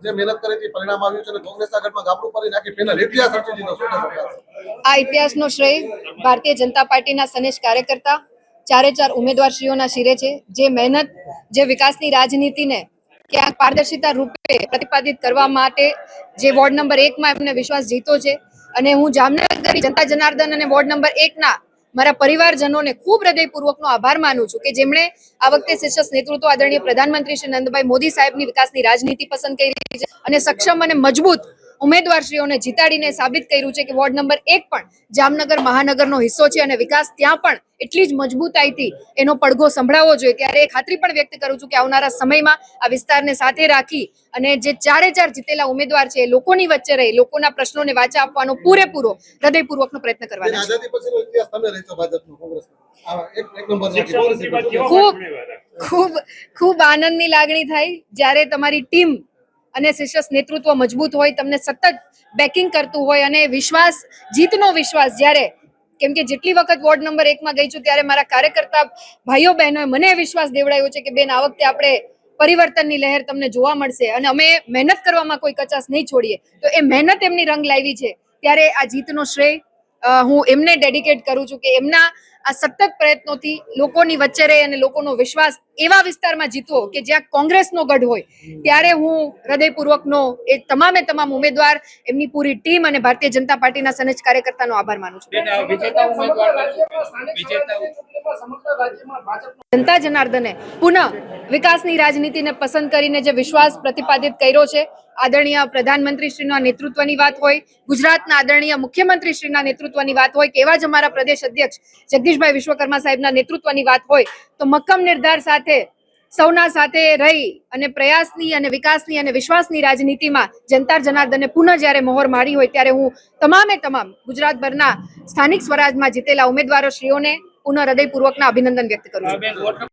જે મહેનત કરી હતી પરિણામ આવ્યું છે અને કોંગ્રેસ આગળમાં ગાબડું કરી નાખી પેનલ ઇતિહાસ રચી દીધો શું કહેશો? આ ઇતિહાસનો શ્રેય ભારતીય જનતા પાર્ટીના સનેજ કાર્યકર્તા ચારે ચાર ઉમેદવારશ્રીઓના શિરે છે, જે મહેનત, જે વિકાસની રાજનીતિને ક્યાંક પારદર્શિતા રૂપે પ્રતિપાદિત કરવા માટે જે વોર્ડ નંબર 1 માં એમને વિશ્વાસ જીતો છે. અને હું જામનગર જનતા જનાર્દન અને વોર્ડ નંબર 1 ના મારા પરિવારજનોને ખૂબ હૃદયપૂર્વકનો આભાર માનું છું કે જેમણે આ વખતે શીર્ષ નેતૃત્વ આદરણીય પ્રધાનમંત્રી શ્રી નરેન્દ્રભાઈ મોદી સાહેબની વિકાસની રાજનીતિ પસંદ કરી છે અને સક્ષમ અને મજબૂત ઉમેદવારશ્રીઓને જીતાડીને સાબિત કર્યું છે કે વોર્ડ નંબર 1 પણ જામનગર મહાનગરનો હિસ્સો છે અને વિકાસ ત્યાં પણ એટલી જ મજબૂતાઈથી એનો પડઘો સંભળાવવો જોઈએ. ત્યારે એ ખાતરી પણ વ્યક્ત કરું છું કે આવનારા સમયમાં આ વિસ્તારને સાથે રાખી અને જે ચારે ચાર જીતેલા ઉમેદવાર છે એ લોકોની વચ્ચે રહી લોકોના પ્રશ્નોને વાચા આપવાનો પૂરેપૂરો હૃદયપૂર્વકનો પ્રયત્ન કરવાનો છે. આઝાદી પછીનો ઇતિહાસ તમે રચ્યો ભાજપનો કોંગ્રેસનો. એક નંબર ખૂબ ખૂબ ખૂબ આનંદની લાગણી થાય જ્યારે તમારી ટીમ અને શીર્ષ નેતૃત્વ મજબૂત હોય, તમને સતત બેકિંગ કરતું હોય અને વિશ્વાસ, જીતનો વિશ્વાસ જ્યારે, કેમ કે જેટલી વખત વોર્ડ નંબર 1 માં ગઈ છું ત્યારે મારા કાર્યકર્તા ભાઈઓ બહેનોએ મને વિશ્વાસ દેવડાવ્યો છે કે બેન આ વખતે આપણે પરિવર્તનની લહેર તમને જોવા મળશે અને અમે મહેનત કરવામાં કોઈ કચાશ નહીં છોડીએ. તો એ મહેનત એમની રંગ લાવી છે ત્યારે આ જીતનો શ્રેય હું એમને ડેડિકેટ કરું છું કે એમના આ સતત પ્રયત્નોથી લોકોની વચ્ચે રહે અને લોકોનો વિશ્વાસ એવા વિસ્તારમાં જીતવો કે જ્યાં કોંગ્રેસનો ગઢ હોય. ત્યારે હું હૃદયપૂર્વકનો એ તમામ ઉમેદવાર, એમની પૂરી ટીમ અને ભારતીય જનતા પાર્ટીના સનેજ કાર્યકર્તાનો આભાર માનું છું. જનતા જનાર્દને પુનઃ વિકાસની રાજનીતિને પસંદ કરીને જે વિશ્વાસ પ્રતિપાદિત કર્યો છે, આદરણીય પ્રધાનમંત્રીશ્રીના નેતૃત્વની વાત હોય, ગુજરાતના આદરણીય મુખ્યમંત્રીશ્રીના નેતૃત્વની વાત હોય કે એવા જ અમારા પ્રદેશ અધ્યક્ષ જગદીશભાઈ વિશ્વકર્મા સાહેબના નેતૃત્વની વાત હોય, તો મક્કમ નિર્ધાર સાથે સૌના સાથે રહી અને પ્રયાસની અને વિકાસની અને વિશ્વાસની રાજનીતિમાં જનતા જનાર્દને પુનઃ જ્યારે મોહર મારી હોય ત્યારે હું તમામ ગુજરાતભરના સ્થાનિક સ્વરાજમાં જીતેલા ઉમેદવારોશ્રીઓને પુનઃ હૃદયપૂર્વકના અભિનંદન વ્યક્ત કરું છું.